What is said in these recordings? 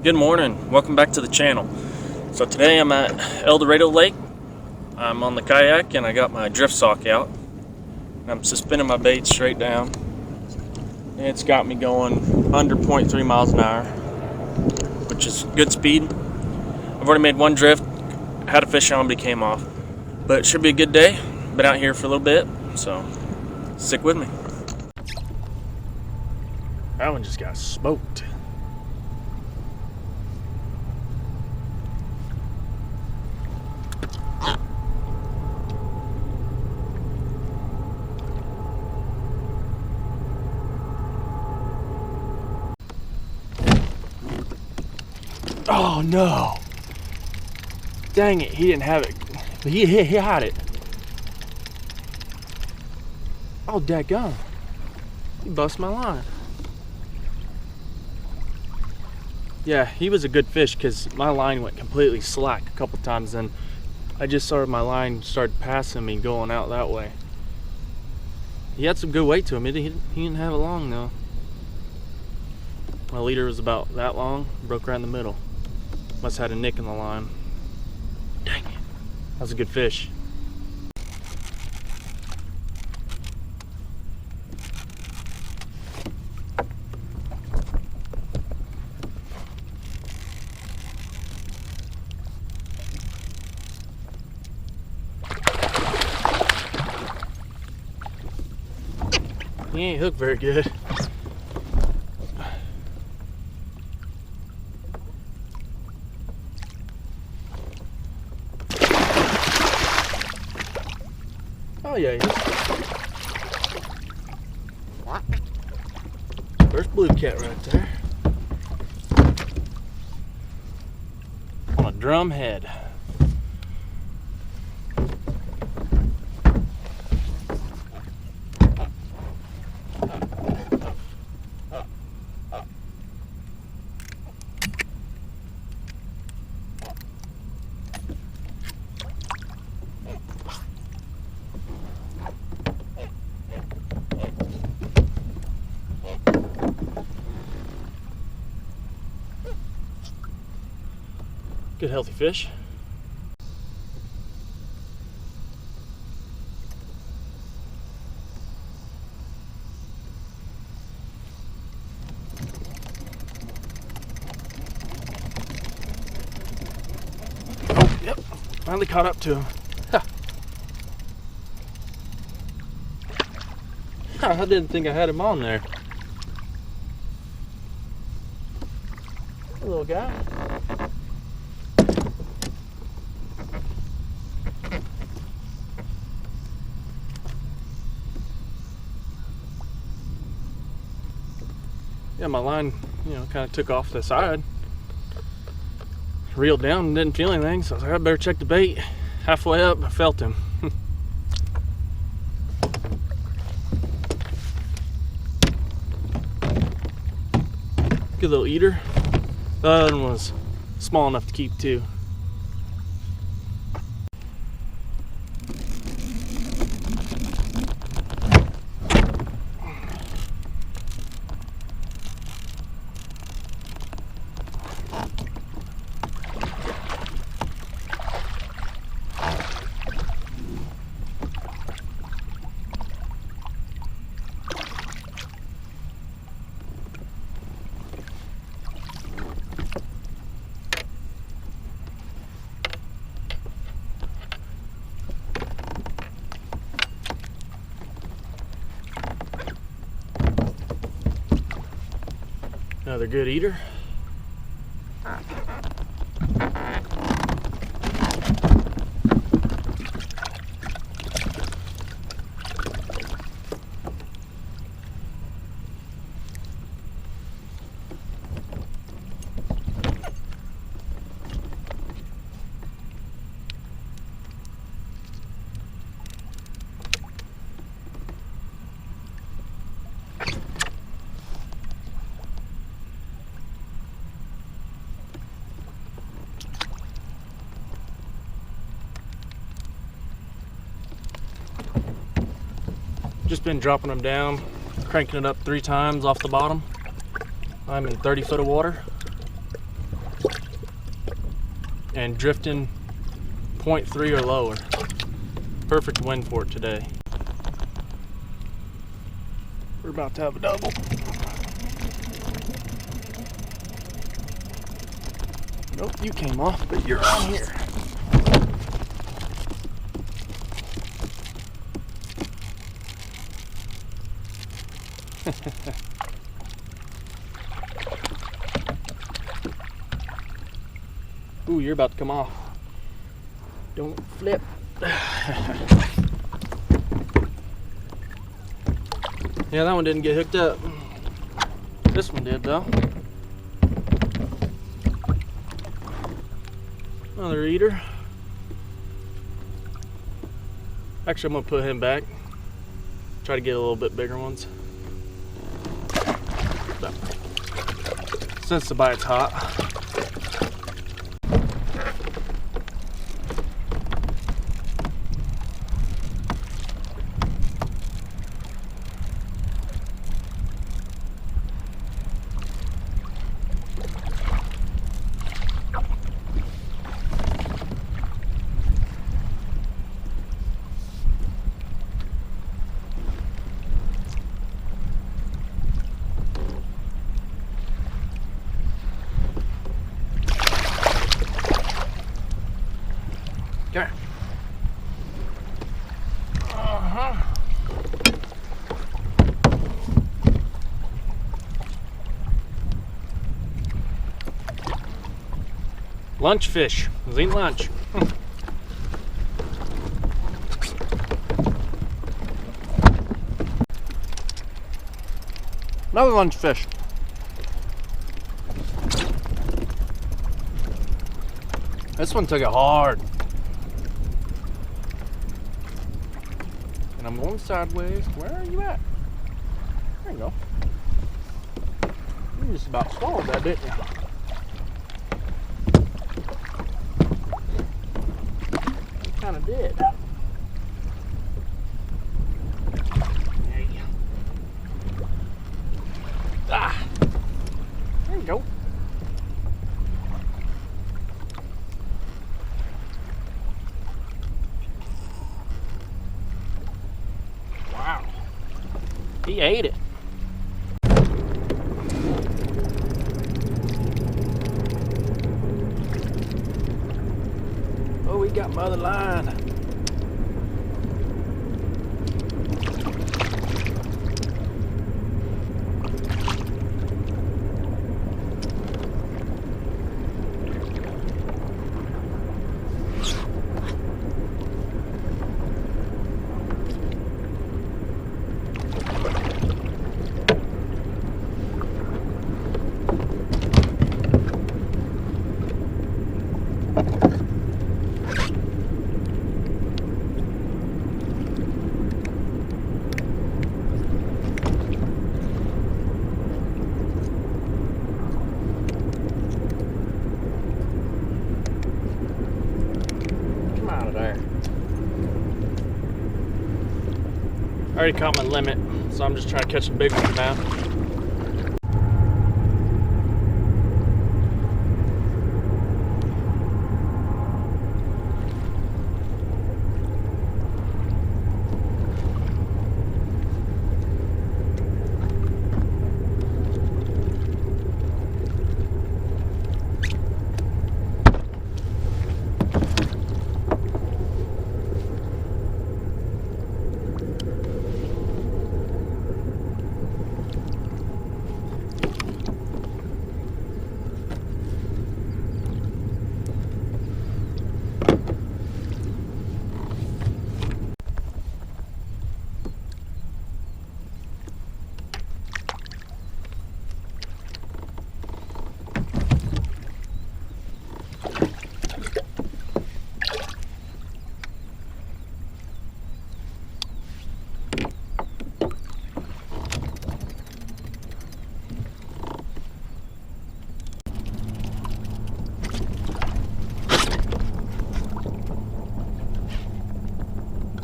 Good morning, welcome back to the channel. So today I'm at El Dorado Lake. I'm on the kayak and I got my drift sock out. I'm suspending my bait straight down. It's got me going under 0.3 miles an hour, which is good speed. I've already made one drift, had a fish on but he came off. But it should be a good day. Been out here for a little bit, so stick with me. That one just got smoked. Oh no! Dang it, he didn't have it. He had it. Oh, dadgum. He bust my line. Yeah, he was a good fish because my line went completely slack a couple times, and I just saw my line started passing me going out that way. He had some good weight to him. He didn't have it long though. My leader was about that long, broke right in the middle. Must have had a nick in the line. Dang it. That was a good fish. He ain't hooked very good. Oh yeah, there's blue cat right there. On a drum head. Good healthy fish. Oh, yep. Finally caught up to him. I didn't think I had him on there. Hey, little guy. Yeah, my line, kind of took off to the side. Reeled down and didn't feel anything, so I was like, I better check the bait. Halfway up, I felt him. Good little eater. The other one was small enough to keep too. Another good eater. Just been dropping them down, cranking it up 3 times off the bottom. I'm in 30 foot of water. and drifting 0.3 or lower. Perfect wind for it today. We're about to have a double. Nope, you came off, but you're on here. Ooh, you're about to come off. Don't flip. Yeah, that one didn't get hooked up. This one did though. Another eater. Actually, I'm gonna put him back. Try to get a little bit bigger ones. Since the bite's hot. Come here. Lunch fish. Let's eat lunch. Another lunch fish. This one took it hard. And I'm going sideways. Where are you at? There you go. You just about swallowed that, didn't you? You kind of did. There you go. Ah! There you go. Wow. He ate it. Oh, we got my other line. I already caught my limit, so I'm just trying to catch some big ones now.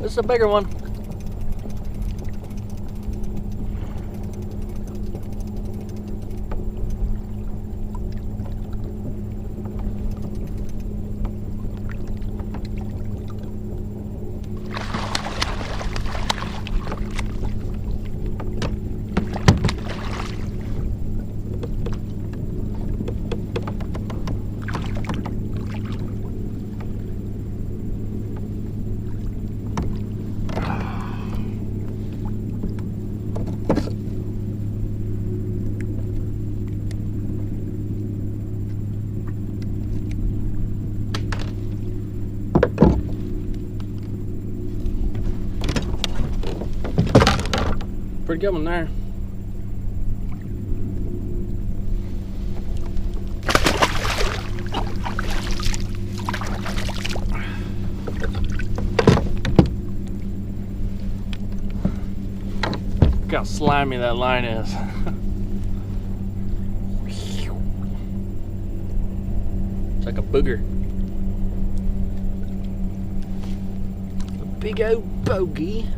This is a bigger one. pretty good one there. Look how slimy that line is. It's like a booger. A big old bogey.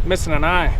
Missing an eye.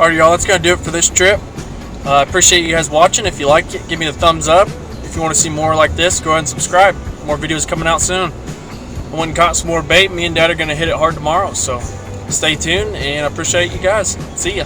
Alright y'all, that's gonna do it for this trip. I appreciate you guys watching. If you liked it, give me a thumbs up. If you want to see more like this, go ahead and subscribe. More videos coming out soon. I went and caught some more bait. Me and Dad are gonna hit it hard tomorrow, so stay tuned, and I appreciate you guys. See ya.